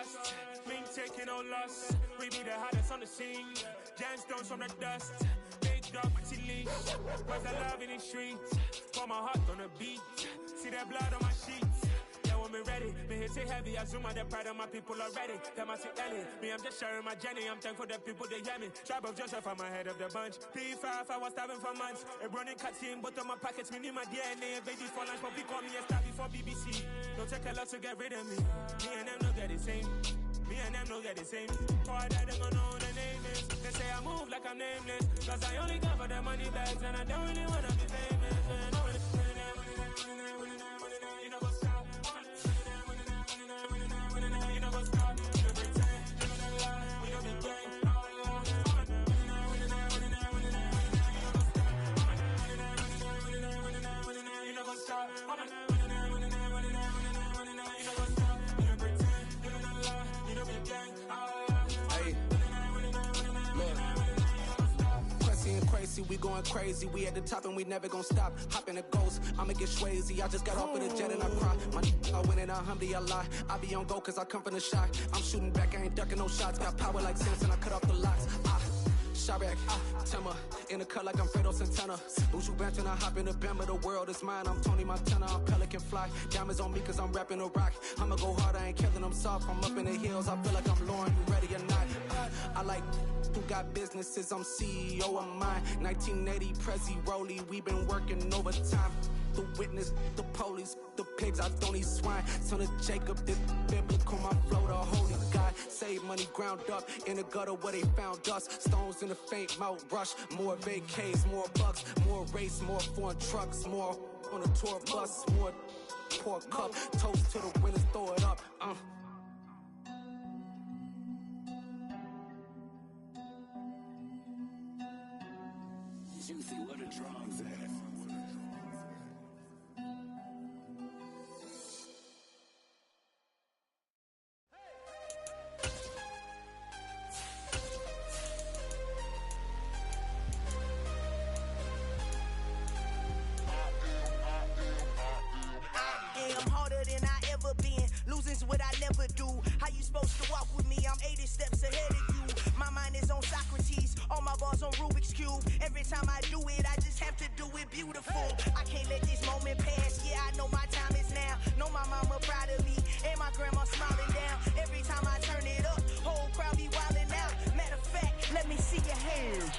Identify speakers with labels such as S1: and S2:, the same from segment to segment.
S1: trust. Been taking no loss. We be the hottest on the scene. Gemstones from the dust. Big dog, pretty leash. Where's the love in the streets? Pour my heart on the beat. See that blood on my sheets. Yeah, when me ready, me hit it heavy. I zoom on the pride of my people already. Them I see Ellie. Me, I'm just sharing my journey. I'm thankful the people they hear me. Tribe of Joseph, I'm ahead of the bunch. P5, I was starving for months. A running cutscene, but on my pockets, me need my DNA. Babies for lunch, but people call me a star before BBC. Don't take a lot to get rid of me. Me and them no get the same. Me and them no get the same. For I die, they gon' know the name is. They say I move like I'm nameless. Cause I only got for the money bags. And I don't really wanna be famous. You know what's up. You know what's up. You know pretend. You know that lie. We don't be gang. You know what's up.
S2: Crazy, we going crazy. We at the top and we never gon' stop. Hop in the ghost, I'ma get swayzy. I just got off with a jet and I cry. My I win it, alhamdulillah. I be on go cause I come from the shot. I'm shooting back, I ain't ducking no shots. Got power like Samson, I cut off the locks. Shot back, Timmer, in the cut like I'm Fredo Santana. Buju Banton, I hop in the Bama, the world is mine. I'm Tony Montana, I'm Pelican Fly. Diamonds on me cause I'm rapping a rock. I'ma go hard, I ain't killing them soft. I'm up in the hills, I feel like I'm Lauren, you ready or not? I like who got businesses, I'm CEO of mine. 1980 Prezi Rolly, we been working overtime. The witness, the police, the pigs, I don't eat swine. Son of Jacob, this biblical, my flow, the holy God. Save money ground up in the gutter where they found us. Stones in the faint mouth rush. More vacays, more bucks, more race, more foreign trucks, more on a tour bus, more pour cup. Toast to the winners, throw it up.
S3: Juicy, what a drums at.
S4: Losing's what I never do. How you supposed to walk with me? I'm 80 steps ahead of you. My mind is on Socrates, all my bars on Rubik's Cube. Every time I do it, I just have to do it beautiful. I can't let this moment pass. Yeah, I know my time is now. Know my mama proud of me, and my grandma smiling down. Every time I turn it up, whole crowd be wildin' out. Matter of fact, let me see your hands.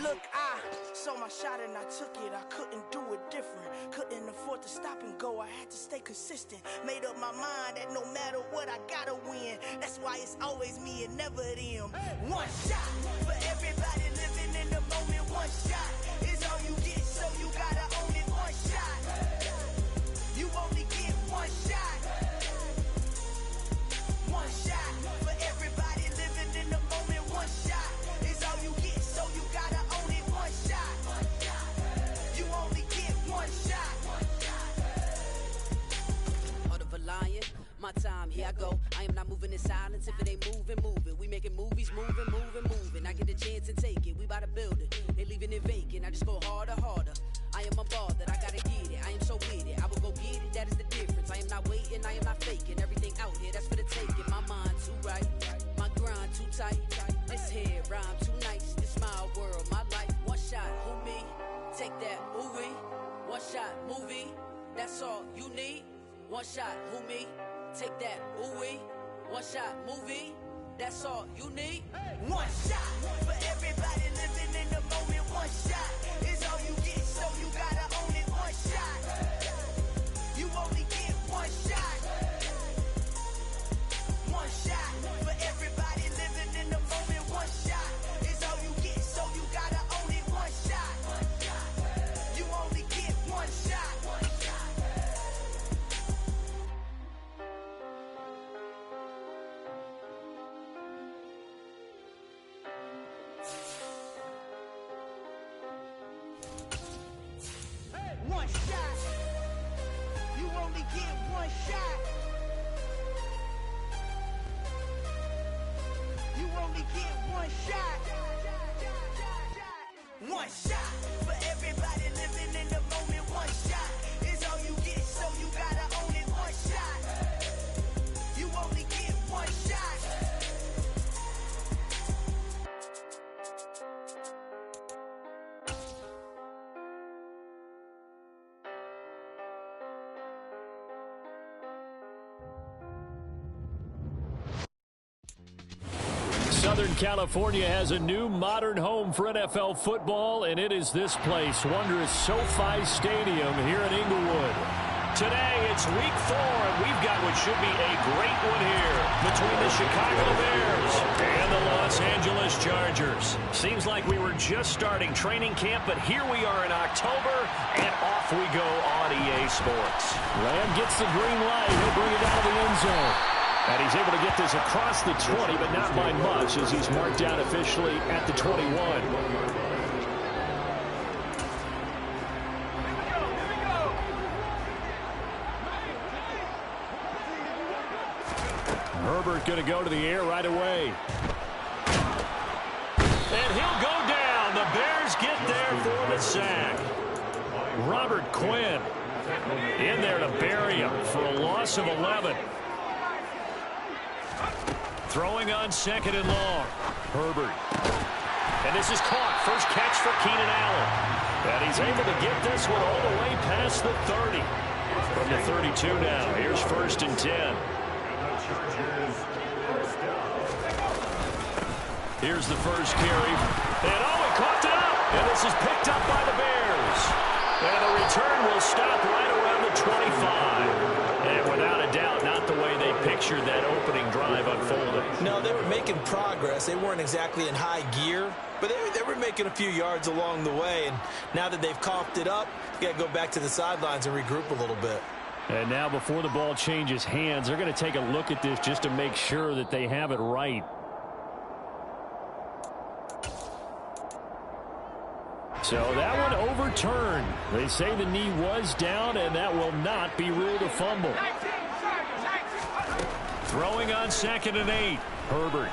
S4: Look, I saw my shot and I took it. I couldn't do it different. Couldn't afford to stop and go. I had to stay consistent. Made up my mind that no matter what, I gotta win. That's why it's always me and never them. One shot for everybody living in the moment. One shot is all you get, so you gotta own it. One shot. You only get one shot. One shot for everybody living in the moment. One shot is all you get, so you gotta own it. One shot. You only get one shot.
S5: Heart of a lion, my time, here I go. I am not moving in silence. If it ain't moving, moving. We making movies, moving, moving, moving. I get a chance and take it. We bout to build it. They leaving it vacant. I just go harder, harder. I am unbothered, I gotta get it. I am so with it. I will go get it. That is the difference. I am not waiting. I am not faking. Everything out here, that's for the taking. My mind too right. My grind too tight. This head rhyme too nice. This my world, my life. One shot, who me? Take that, ooh wee. One shot, movie. That's all you need. One shot, who me? Take that, ooh wee. One shot, movie. That's all you need.
S4: One shot for everybody living in the moment. One shot is all you get, so you gotta own it. One shot. You only get one shot. One shot for everybody living in the moment. One shot is all you get, so you gotta own it. One shot. You only get one shot. One shot. You only get one shot. You only get one shot. One shot for everybody living in the moment. One shot is all you get, so you gotta own it. One shot. You only get one shot.
S3: Southern California has a new modern home for NFL football, and it is this place, wondrous SoFi Stadium here in Inglewood.
S6: Today, it's week 4, and we've got what should be a great one here between the Chicago Bears and the Los Angeles Chargers. Seems like we were just starting training camp, but here we are in October, and off we go on EA Sports.
S3: Lamb gets the green light. He'll bring it out of the end zone. And he's able to get this across the 20, but not by much, as he's marked down officially at the 21. Herbert going to go to the air right away.
S6: And he'll go down. The Bears get there for the sack.
S3: Robert Quinn in there to bury him for a loss of 11.
S6: Throwing on 2nd and long.
S3: Herbert.
S6: And this is caught. First catch for Keenan Allen.
S3: And he's able to get this one all the way past the 30.
S6: From the 32 now. Here's 1st and 10.
S3: Here's the first carry.
S6: And he caught it up.
S3: And this is picked up by the Bears.
S6: And the return will stop right around the 25.
S3: And without a doubt, not the way they pictured that opening drive unfolding.
S7: No, they were making progress. They weren't exactly in high gear, but they were making a few yards along the way. And now that they've coughed it up, you got to go back to the sidelines and regroup a little bit.
S3: And now before the ball changes hands, they're going to take a look at this just to make sure that they have it right. So that one overturned. They say the knee was down, and that will not be ruled a fumble.
S6: Throwing on 2nd and 8.
S3: Herbert.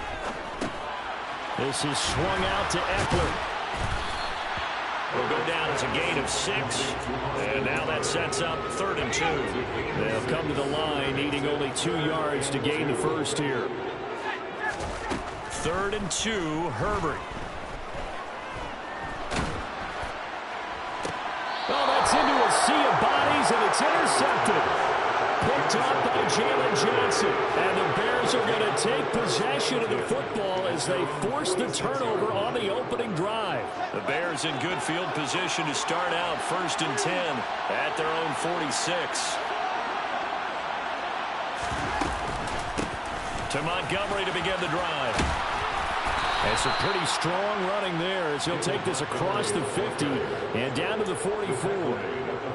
S3: This is swung out to Eckler.
S6: Will go down as a gain of 6. And now that sets up 3rd and 2.
S3: They'll come to the line, needing only 2 yards to gain the first here.
S6: 3rd and 2, Herbert.
S3: Oh, that's into a sea of bodies, and it's intercepted. Picked up by Jalen Johnson. And the Bears are going to take possession of the football as they force the turnover on the opening drive.
S6: The Bears in good field position to start out 1st and 10 at their own 46.
S3: To Montgomery to begin the drive. And some pretty strong running there as he'll take this across the 50 and down to the 44.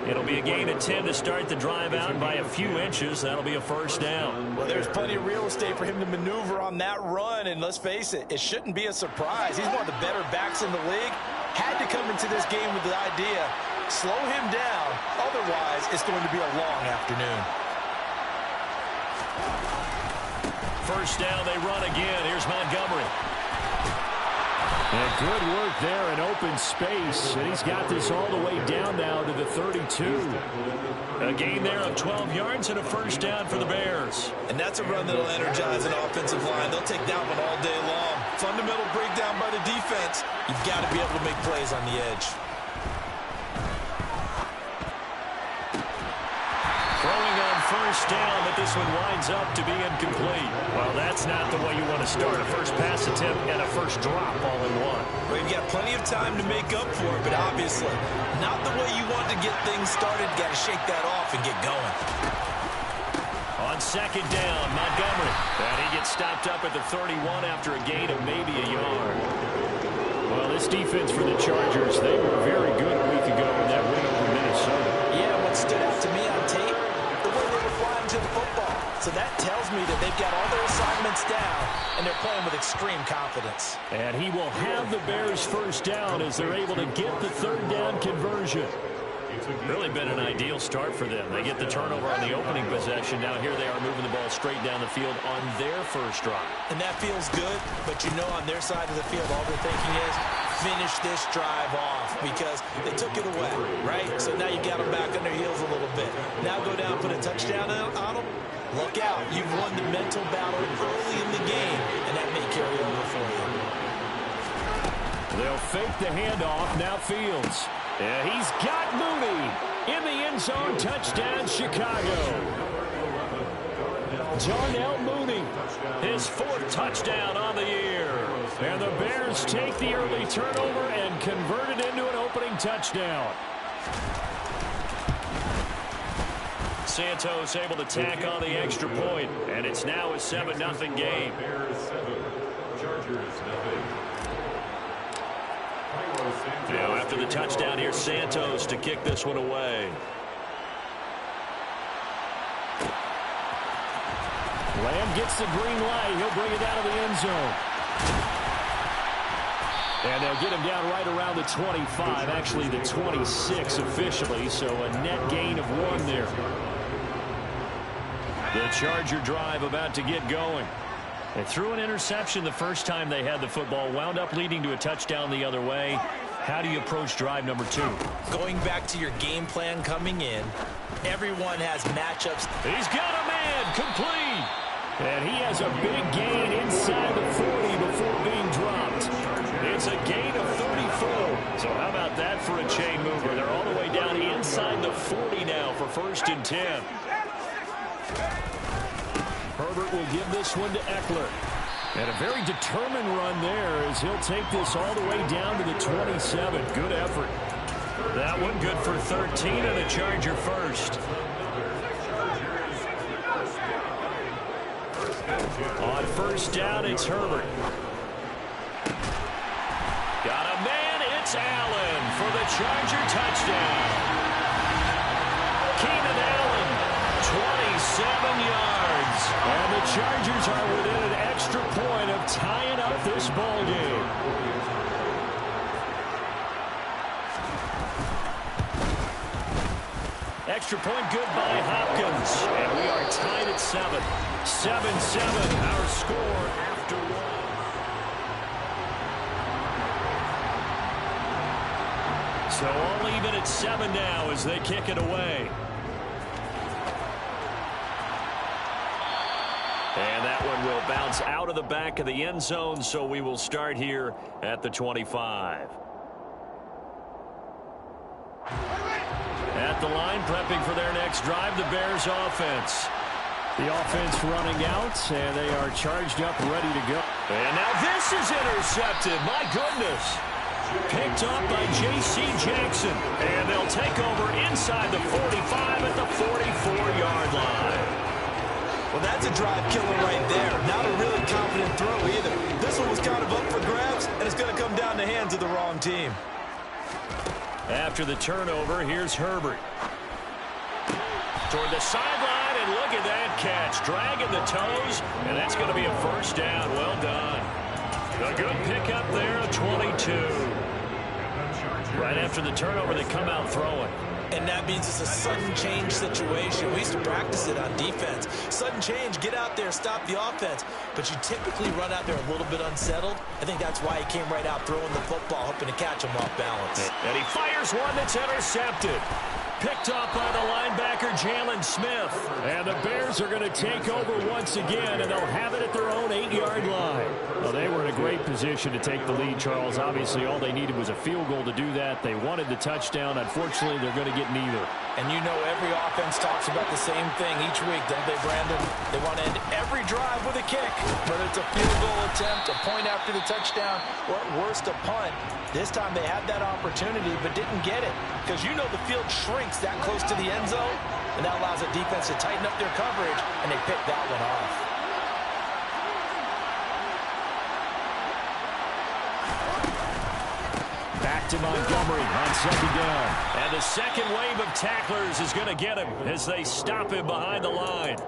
S6: It'll be a gain of 10 to start the drive out by a few inches. That'll be a first down.
S7: Well, there's plenty of real estate for him to maneuver on that run, and let's face it, it shouldn't be a surprise. He's one of the better backs in the league. Had to come into this game with the idea, slow him down, otherwise it's going to be a long afternoon.
S6: First down, they run again. Here's Montgomery.
S3: And good work there in open space. And he's got this all the way down now to the 32.
S6: A gain there of 12 yards and a first down for the Bears.
S7: And that's a run that'll energize an offensive line. They'll take that one all day long. Fundamental breakdown by the defense. You've got to be able to make plays on the edge.
S6: Throwing on first down, but this one winds up to be incomplete.
S3: Well, that's not the way you want to start. A first pass attempt and a first drop all in one.
S7: Well, you've got plenty of time to make up for it, but obviously not the way you want to get things started. Got to shake that off and get going.
S6: On 2nd down, Montgomery.
S3: And he gets stopped up at the 31 after a gain of maybe a yard. Well, this defense for the Chargers, they were very good a week ago in that win over Minnesota.
S7: Yeah, what stood out to me on tape, the way they were flying to the football. So that tells me that they've got all their assignments down, and they're playing with extreme confidence.
S3: And he will have the Bears first down as they're able to get the 3rd down conversion.
S6: Really been an ideal start for them. They get the turnover on the opening possession. Now here they are moving the ball straight down the field on their first drive.
S7: And that feels good, but you know on their side of the field all they're thinking is finish this drive off because they took it away, right? So now you got them back on their heels a little bit. Now go down, put a touchdown on them. Look out. You've won the mental battle early in the game, and that may carry over for you.
S3: They'll fake the handoff. Now Fields. And he's got Mooney in the end zone. Touchdown, Chicago. Darnell Mooney,
S6: his 4th touchdown on the year.
S3: And the Bears take the early turnover and convert it into an opening touchdown.
S6: Santos able to tack on the extra point, and it's now a 7-0 game.
S8: Bears 7, Chargers 0.
S6: Now after the touchdown here, Santos to kick this one away.
S3: Lamb gets the green light. He'll bring it down to the end zone. And they'll get him down right around the 25, actually the 26 officially, so a net gain of 1 there.
S6: The Charger drive about to get going. They threw an interception the first time they had the football, wound up leading to a touchdown the other way. How do you approach drive number 2?
S7: Going back to your game plan coming in, everyone has matchups.
S6: He's got a man, complete.
S3: And he has a big gain inside the 40 before being dropped.
S6: It's a gain of 34. So how about that for a chain mover? They're all the way down inside the 40 now for 1st and 10.
S3: Herbert will give this one to Eckler. And a very determined run there as he'll take this all the way down to the 27. Good effort.
S6: That one good for 13 and a Charger first. On 1st down, it's Herbert. Got a man, it's Allen for the Charger touchdown. Keenan Allen, 27 yards.
S3: And the Chargers are within an extra point of tying up this ball game.
S6: Extra point good by Hopkins. And we are tied at 7. 7-7, our score after 1. So all even at 7 now as they kick it away. And that one will bounce out of the back of the end zone, so we will start here at the 25. At the line, prepping for their next drive, the Bears offense.
S3: The offense running out, and they are charged up, ready to go.
S6: And now this is intercepted. My goodness. Picked up by J.C. Jackson. And they'll take over inside the 45 at the 44-yard line.
S7: Well, that's a drive killer right there. Not a really confident throw either. This one was kind of up for grabs, and it's going to come down the hands of the wrong team.
S6: After the turnover, here's Herbert. Toward the sideline, and look at that catch. Dragging the toes, and that's going to be a 1st down. Well done. A good pickup there, a 22. Right after the turnover, they come out throwing.
S7: And that means it's a sudden change situation. We used to practice it on defense. Sudden change, get out there, stop the offense. But you typically run out there a little bit unsettled. I think that's why he came right out throwing the football, hoping to catch him off balance.
S6: And he fires one that's intercepted. Picked up by the linebacker, Jalen Smith.
S3: And the Bears are going to take over once again, and they'll have it at their own 8-yard line. Well, they were in a great position to take the lead, Charles. Obviously, all they needed was a field goal to do that. They wanted the touchdown. Unfortunately, they're going to get neither.
S7: And you know every offense talks about the same thing each week, don't they, Brandon? They want to end every drive with a kick. Whether it's a field goal attempt, a point after the touchdown, or at worst, a punt. This time they had that opportunity but didn't get it. Because you know the field shrinks that close to the end zone, and that allows the defense to tighten up their coverage, and they pick that one off.
S3: Back to Montgomery on 2nd down.
S6: And the second wave of tacklers is going to get him as they stop him behind the line.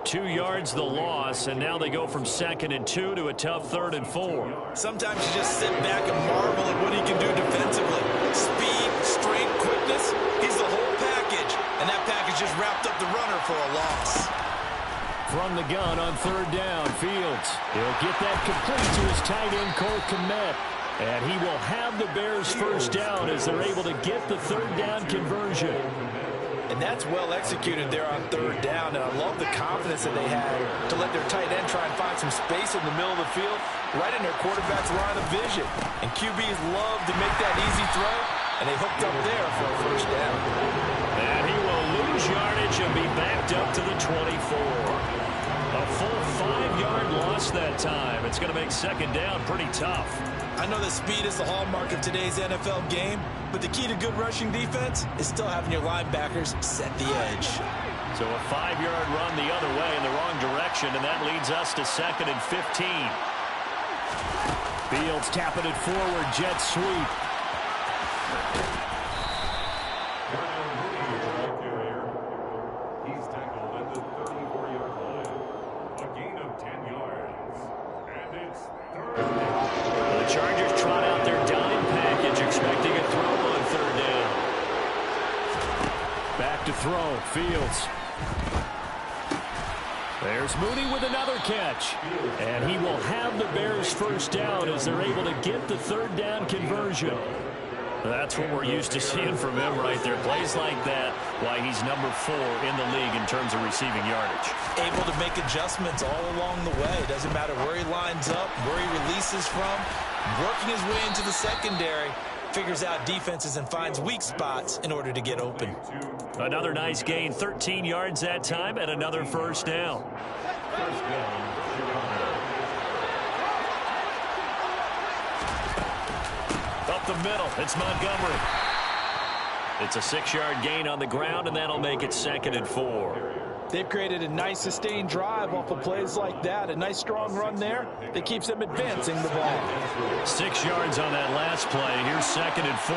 S6: 2 yards the loss, and now they go from 2nd and 2 to a tough 3rd and 4.
S7: Sometimes you just sit back and marvel at what he can do defensively. Speed, strength, quickness, he's the whole package. And that package just wrapped up the runner for a loss.
S3: From the gun on 3rd down, Fields. He'll get that complete to his tight end, Cole Kmet. And he will have the Bears' 1st down as they're able to get the 3rd down conversion.
S7: And that's well executed there on 3rd down. And I love the confidence that they had to let their tight end try and find some space in the middle of the field, right in their quarterback's line of vision. And QBs love to make that easy throw, and they hooked up there for a 1st down.
S6: And he will lose yardage and be backed up to the 24. A full 5-yard loss that time. It's going to make second down pretty tough.
S7: I know that speed is the hallmark of today's NFL game, but the key to good rushing defense is still having your linebackers set the edge.
S6: So a 5-yard run the other way in the wrong direction, and that leads us to 2nd and 15.
S3: Fields tapping it forward, jet sweep.
S8: He's tackled at the 34-yard line. A gain of 10 yards. And it's 3rd down.
S6: The Chargers trot out their dime package, expecting a throw on 3rd down.
S3: Back to throw, Fields. There's Mooney with another catch. And he will have the Bears first down as they're able to get the 3rd down conversion.
S6: That's what we're used to seeing from him right there. Plays like that, why he's number 4 in the league in terms of receiving yardage.
S7: Able to make adjustments all along the way. Doesn't matter where he lines up, where he releases from. Working his way into the secondary. Figures out defenses and finds weak spots in order to get open.
S6: Another nice gain, 13 yards that time, and another first down.
S8: First down, Chicago.
S6: Up the middle, it's Montgomery. It's a 6-yard gain on the ground, and that'll make it 2nd and 4.
S9: They've created a nice sustained drive off of plays like that. A nice strong run there that keeps them advancing the ball.
S6: 6 yards on that last play. Here's 2nd and 4.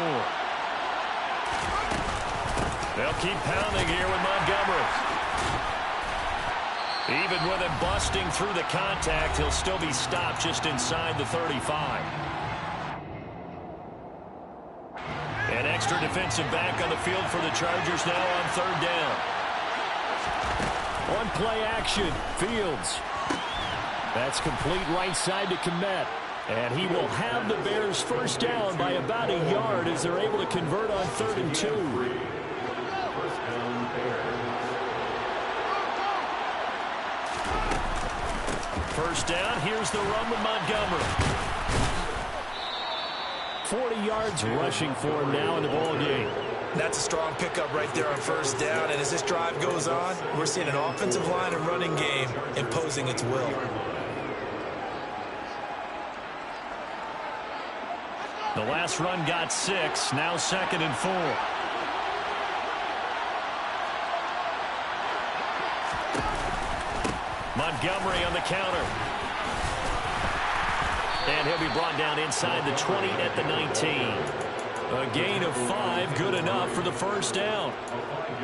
S6: They'll keep pounding here with Montgomery. Even with him busting through the contact, he'll still be stopped just inside the 35. An extra defensive back on the field for the Chargers now on 3rd down.
S3: One play action, Fields. That's complete right side to Kmet. And he will have the Bears first down by about a yard as they're able to convert on 3rd and 2.
S8: First down, Bears.
S6: First down, here's the run with Montgomery.
S3: 40 yards rushing for him now in the ball game.
S7: That's a strong pickup right there on first down. And as this drive goes on, we're seeing an offensive line and running game imposing its will.
S6: The last run got 6, now 2nd and 4. Montgomery on the counter. And he'll be brought down inside the 20 at the 19. A gain of 5, good enough for the first down.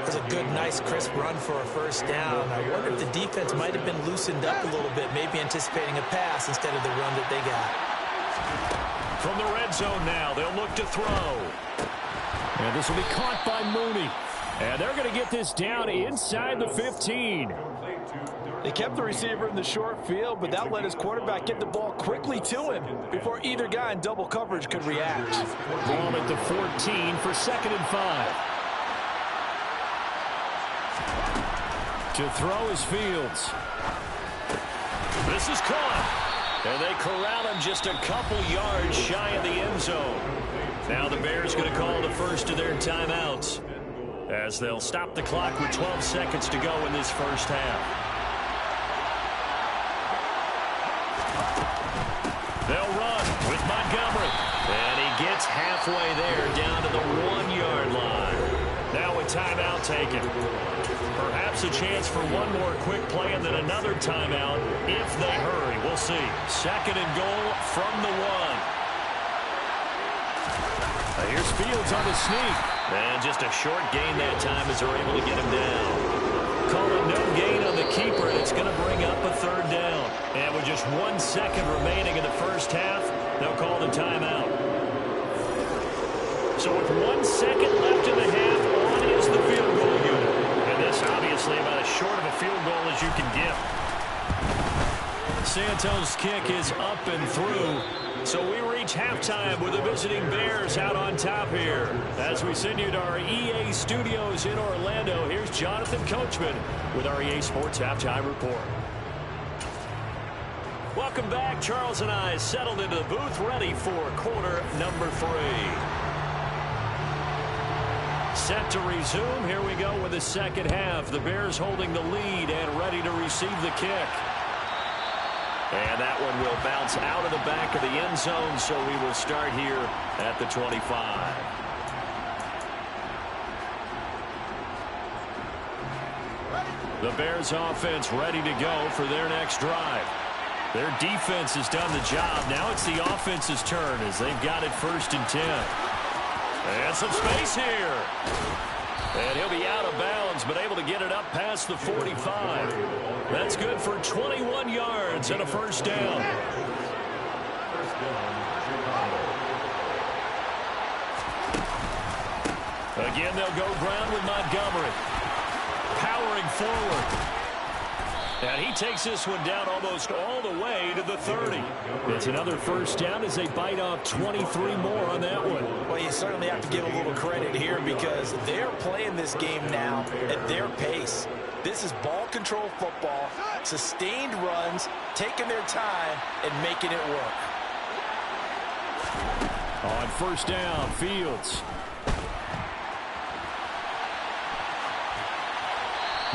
S7: It's a good, nice, crisp run for a first down. I wonder if the defense might have been loosened up a little bit, maybe anticipating a pass instead of the run that they got.
S6: From the red zone now, they'll look to throw.
S3: And this will be caught by Mooney. And they're going to get this down inside the 15.
S9: They kept the receiver in the short field, but that let his quarterback get the ball quickly to him before either guy in double coverage could react.
S3: Ball at the 14 for 2nd and 5. To throw is Fields.
S6: This is caught. And they corral him just a couple yards shy of the end zone. Now the Bears going to call the first of their timeouts as they'll stop the clock with 12 seconds to go in this first half. They'll run with Montgomery. And he gets halfway there down to the 1-yard line. Now a timeout taken. Perhaps a chance for one more quick play and then another timeout if they hurry. We'll see. 2nd and goal from the 1.
S3: Here's Fields on the sneak.
S6: And just a short gain that time as they're able to get him down. Call it no gain on the keeper, and it's going to bring up a 3rd down. And with just 1 second remaining in the first half, they'll call the timeout. So with 1 second left in the half, on is the field goal unit. And this obviously about as short of a field goal as you can get. Santos' kick is up and through. So we reach halftime with the visiting Bears out on top here. As we send you to our EA studios in Orlando, here's Jonathan Coachman with our EA Sports Halftime Report. Welcome back. Charles and I settled into the booth, ready for quarter number 3. Set to resume. Here we go with the second half. The Bears holding the lead and ready to receive the kick. And that one will bounce out of the back of the end zone, so we will start here at the 25. The Bears offense ready to go for their next drive. Their defense has done the job. Now it's the offense's turn as they've got it 1st and 10. And some space here. And he'll be out of bounds, but able to get it up past the 45. That's good for 21 yards and a 1st down. Again, they'll go ground with Montgomery. Powering forward. And he takes this one down almost all the way to the 30. It's another 1st down as they bite off 23 more on that one.
S7: Well, you certainly have to give a little credit here because they're playing this game now at their pace. This is ball control football, sustained runs, taking their time, and making it work.
S3: On 1st down, Fields.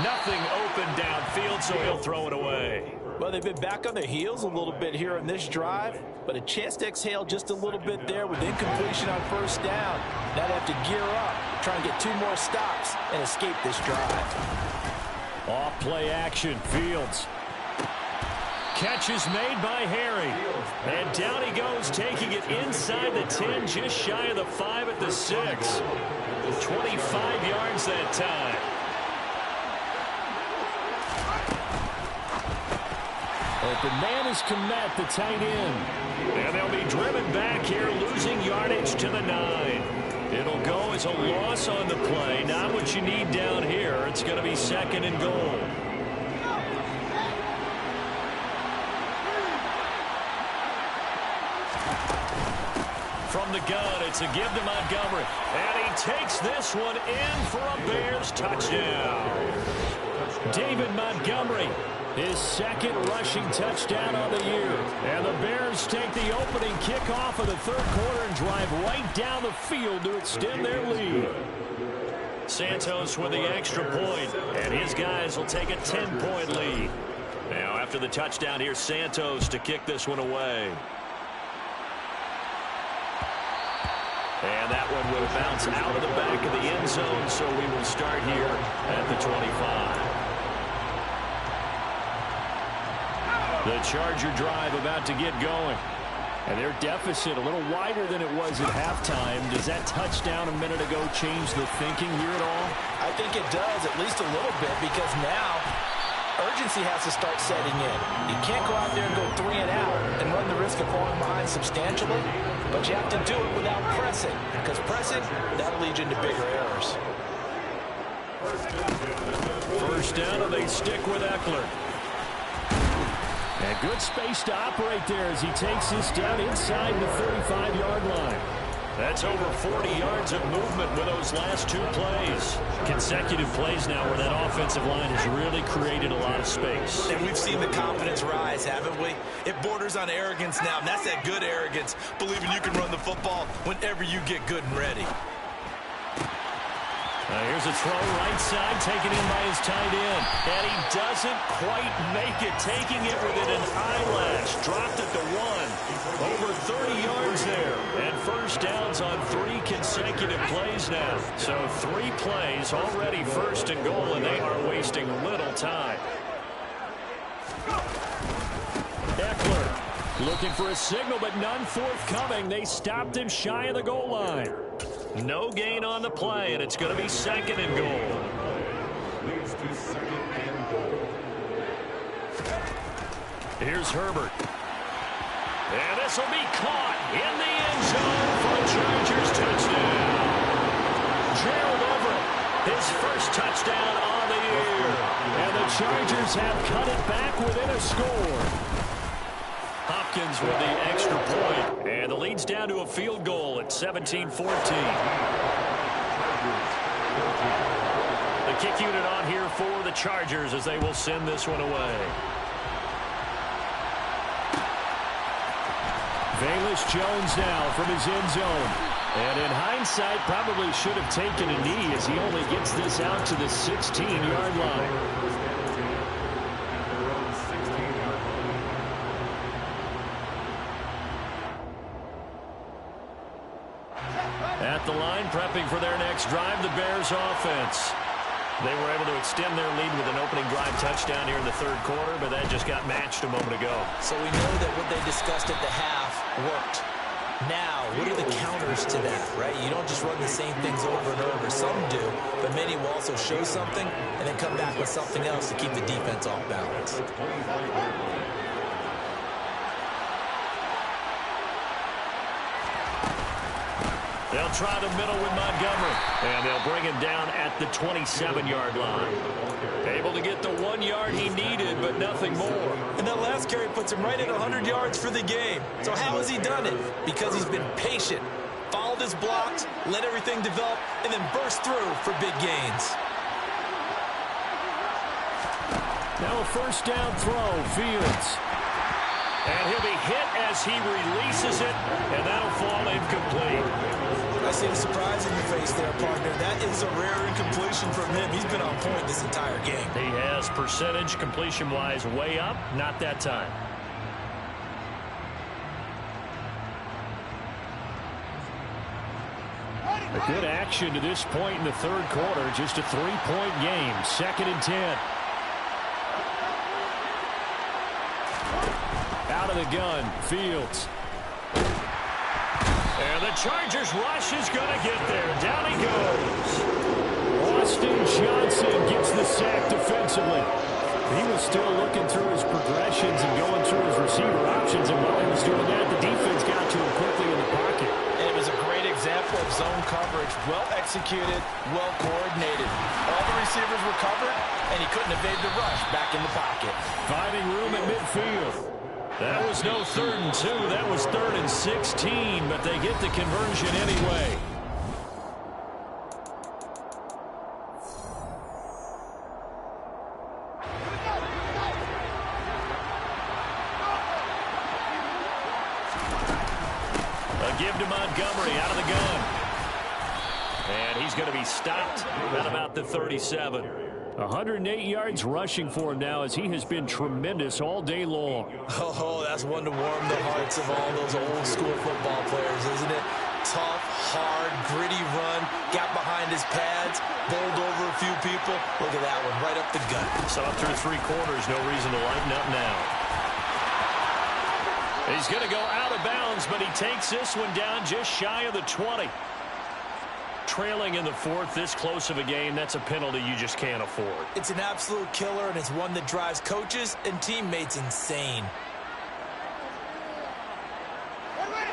S6: Nothing open downfield, so he'll throw it away.
S9: Well, they've been back on their heels a little bit here in this drive, but a chance to exhale just a little bit there with incompletion on 1st down. Now they have to gear up, try and get 2 more stops and escape this drive.
S3: Off play action, Fields.
S6: Catch is made by Harry. And down he goes, taking it inside the 10, just shy of the 5 at the 6. 25 yards that time.
S3: Open man is Komet, the tight end.
S6: And they'll be driven back here, losing yardage to the 9. It'll go as a loss on the play. Not what you need down here. It's going to be 2nd and goal. From the gun, it's a give to Montgomery. And he takes this one in for a Bears touchdown.
S3: David Montgomery, his 2nd rushing touchdown on the year. And the Bears take the opening kickoff of the 3rd quarter and drive right down the field to extend their lead.
S6: Santos with the extra point, and his guys will take a 10-point lead. Now after the touchdown, here's Santos to kick this one away. And that one will bounce out of the back of the end zone, so we will start here at the 25. The Charger drive about to get going.
S3: And their deficit a little wider than it was at halftime. Does that touchdown a minute ago change the thinking here at all?
S7: I think it does, at least a little bit, because now urgency has to start setting in. You can't go out there and go 3 and out and run the risk of falling behind substantially, but you have to do it without pressing, because pressing, that'll lead you into bigger errors.
S6: 1st down, and they stick with Eckler.
S3: And good space to operate there as he takes this down inside the 35-yard line.
S6: That's over 40 yards of movement with those last 2 plays. Consecutive plays now where that offensive line has really created a lot of space.
S7: And we've seen the confidence rise, haven't we? It borders on arrogance now, and that's that good arrogance, believing you can run the football whenever you get good and ready.
S6: Here's a throw right side, taken in by his tight end. And he doesn't quite make it, taking it within an eyelash. Dropped it to 1. Over 30 yards there. And 1st downs on 3 consecutive plays now. So 3 plays, already 1st and goal, and they are wasting little time.
S3: Eckler looking for a signal, but none forthcoming. They stopped him shy of the goal line.
S6: No gain on the play, and it's going to be 2nd and goal.
S8: Leads to 2nd and goal.
S6: Here's Herbert. And this will be caught in the end zone for a Chargers touchdown. Gerald Everett, his 1st touchdown on the year.
S3: And the Chargers have cut it back within a score.
S6: Hopkins with the extra point, and the lead's down to a field goal at 17-14. The kick unit on here for the Chargers as they will send this one away.
S3: Velus Jones now from his end zone. And in hindsight, probably should have taken a knee as he only gets this out to the 16-yard line.
S6: at the line, prepping for their next drive, the Bears offense. They were able to extend their lead with an opening drive touchdown here in the third quarter, but that just got matched a moment ago.
S7: So we know that what they discussed at the half worked. Now, what are the counters to that, right? You don't just run the same things over and over. Some do, but many will also show something and then come back with something else to keep the defense off balance.
S6: They'll try the middle with Montgomery, and they'll bring him down at the 27-yard line. Able to get the 1 yard he needed, but nothing more.
S7: And that last carry puts him right at 100 yards for the game. So how has he done it? Because he's been patient, followed his blocks, let everything develop, and then burst through for big gains.
S3: Now a first down throw, Fields.
S6: And he'll be hit as he releases it, and that'll fall incomplete.
S7: I see the surprise in your face there, partner. That is a rare incompletion from him. He's been on point this entire game.
S6: He has percentage completion-wise way up, not that time.
S3: A good action to this point in the third quarter. Just a 3-point game. 2nd and 10. Out of the gun, Fields.
S6: And the Chargers rush is going to get there. Down he goes.
S3: Austin Johnson gets the sack defensively. He was still looking through his progressions and going through his receiver options, and while he was doing that, the defense got to him quickly in the pocket.
S9: And it was a great example of zone coverage. Well executed, well coordinated. All the receivers were covered, and he couldn't evade the rush back in the pocket.
S3: Finding room at midfield.
S6: That was no 3rd and 2. That was 3rd and 16, but they get the conversion anyway. A give to Montgomery out of the gun. And he's going to be stopped at about the 37.
S3: 108 yards rushing for him now as he has been tremendous all day long.
S7: Oh, that's one to warm the hearts of all those old school football players, isn't it? Tough, hard, gritty run, got behind his pads, bowled over a few people. Look at that one, right up the gut.
S6: So up through 3 quarters, no reason to lighten up now. He's going to go out of bounds, but he takes this one down just shy of the 20. Trailing in the 4th, this close of a game, that's a penalty you just can't afford.
S7: It's an absolute killer, and it's one that drives coaches and teammates insane.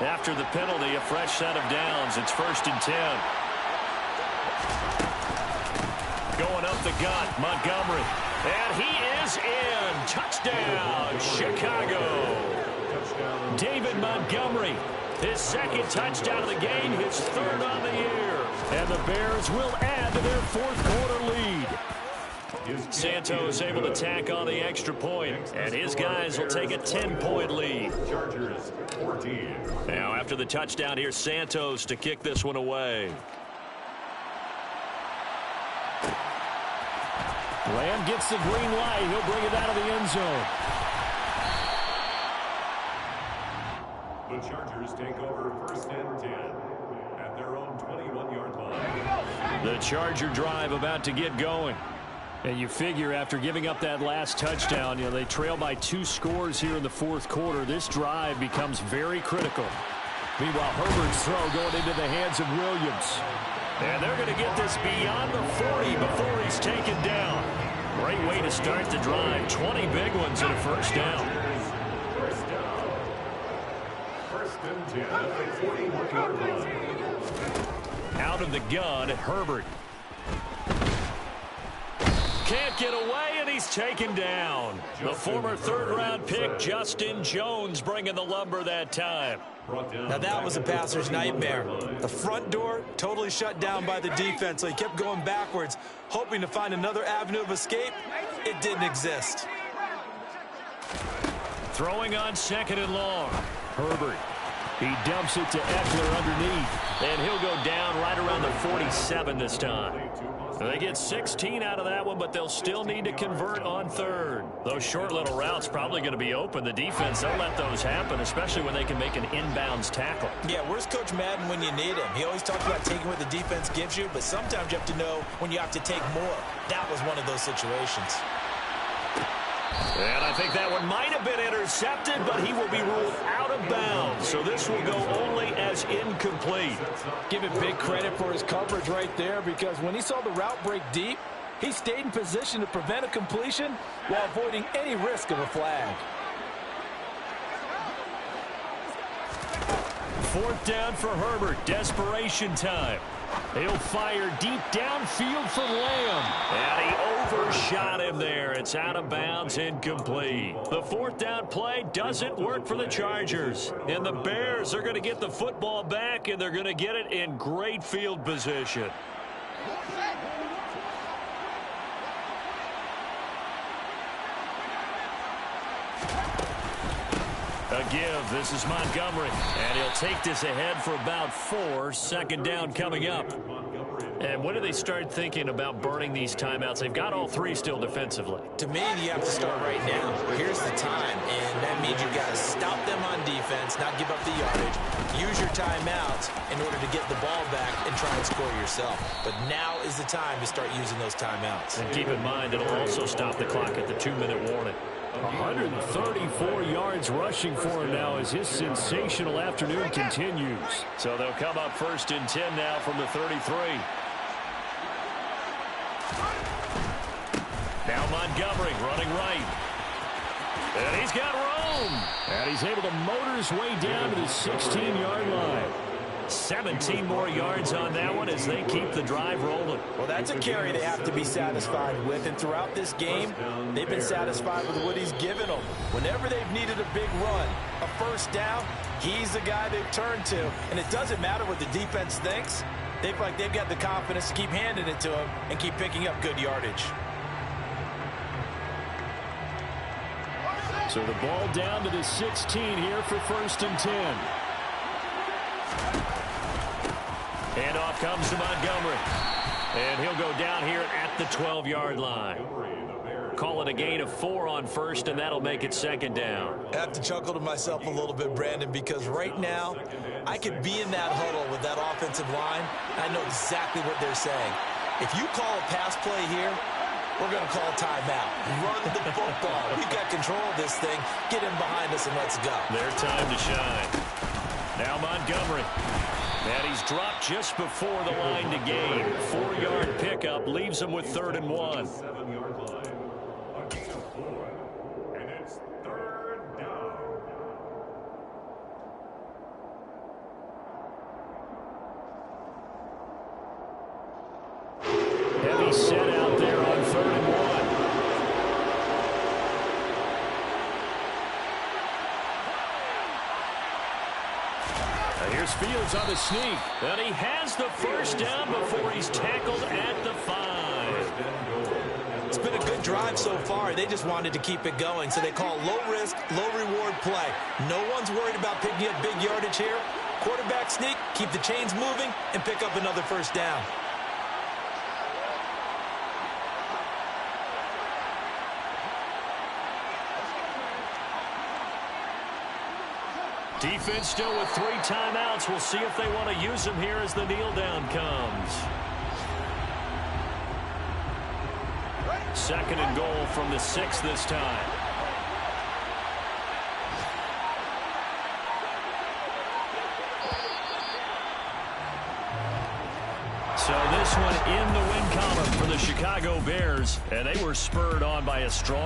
S6: After the penalty, a fresh set of downs. It's 1st and 10. Going up the gut, Montgomery. And he is in. Touchdown, Chicago. David Montgomery, his 2nd touchdown of the game, his 3rd on the year. And the Bears will add to their 4th quarter lead. Santos able to tack on the extra point, and his guys will take a 10-point lead.
S8: Chargers 14.
S6: Now after the touchdown, here's Santos to kick this one away.
S3: Lamb gets the green light. He'll bring it out of the end zone.
S8: The Chargers take over 1st and 10 at their own 21-yard line.
S3: The Charger drive about to get going. And you figure after giving up that last touchdown, they trail by 2 scores here in the 4th quarter. This drive becomes very critical. Meanwhile, Herbert's throw going into the hands of Williams.
S6: And they're going to get this beyond the 40 before he's taken down. Great way to start the drive. 20 big ones and a first down.
S8: First down. 1st and 10 at the 41-yard line.
S6: Out of the gun, Herbert. Can't get away, and he's taken down. The former 3rd-round pick, Justin Jones, bringing the lumber that time.
S7: Now that was a passer's nightmare. The front door totally shut down by the defense, so he kept going backwards, hoping to find another avenue of escape. It didn't exist.
S6: Throwing on 2nd and long.
S3: Herbert. He dumps it to Eckler underneath.
S6: And he'll go down right around the 47 this time. They get 16 out of that one, but they'll still need to convert on third. Those short little routes probably going to be open. The defense, they'll let those happen, especially when they can make an inbounds tackle.
S7: Yeah, where's Coach Madden when you need him? He always talks about taking what the defense gives you, but sometimes you have to know when you have to take more. That was one of those situations.
S6: And I think that one might have been intercepted, but he will be ruled out of bounds. So this will go only as incomplete.
S9: Give it big credit for his coverage right there, because when he saw the route break deep, he stayed in position to prevent a completion while avoiding any risk of a flag.
S6: Fourth down for Herbert. Desperation time. He'll fire deep downfield for Lamb. And he overshot him there. It's out of bounds, incomplete. The fourth down play doesn't work for the Chargers. And the Bears are going to get the football back, and they're going to get it in great field position. A give. This is Montgomery. And he'll take this ahead for about 4. Second down coming up. And when do they start thinking about burning these timeouts? They've got all 3 still defensively.
S7: To me, you have to start right now. Here's the time, and that means you've got to stop them on defense, not give up the yardage, use your timeouts in order to get the ball back and try and score yourself. But now is the time to start using those timeouts.
S6: And keep in mind, it'll also stop the clock at the 2-minute warning. 134 yards rushing for him now as his sensational afternoon continues. So they'll come up 1st and 10 now from the 33. Now Montgomery running right. And he's got room. And he's able to motor his way down to the 16-yard line. 17 more yards on that one as they keep the drive rolling.
S9: Well, that's a carry they have to be satisfied with. And throughout this game, they've been satisfied with what he's given them. Whenever they've needed a big run, a first down, he's the guy they've turned to. And it doesn't matter what the defense thinks. They feel like they've got the confidence to keep handing it to him and keep picking up good yardage.
S3: So the ball down to the 16 here for 1st and 10.
S6: And off comes to Montgomery. And he'll go down here at the 12-yard line. Call it a gain of 4 on 1st, and that'll make it 2nd down.
S7: I have to chuckle to myself a little bit, Brandon, because right now I could be in that huddle with that offensive line. I know exactly what they're saying. If you call a pass play here, we're going to call timeout. Run the football. We've got control of this thing. Get him behind us and let's go.
S6: Their time to shine. Now Montgomery. And he's dropped just before the line to gain. 4-yard pickup leaves him with 3rd and 1.
S8: 7-yard line. A gain of 4. And it's 3rd down.
S3: Heavy set out there on 3rd and 1. Here's Fields on the sneak.
S6: And he has the first down before he's tackled at the 5.
S7: It's been a good drive so far. They just wanted to keep it going, so they call low-risk, low-reward play. No one's worried about picking up big yardage here. Quarterback sneak, keep the chains moving, and pick up another first down.
S6: Defense still with 3 timeouts. We'll see if they want to use them here as the kneel down comes. 2nd and goal from the 6 this time. So this one in the win column for the Chicago Bears, and they were spurred on by a strong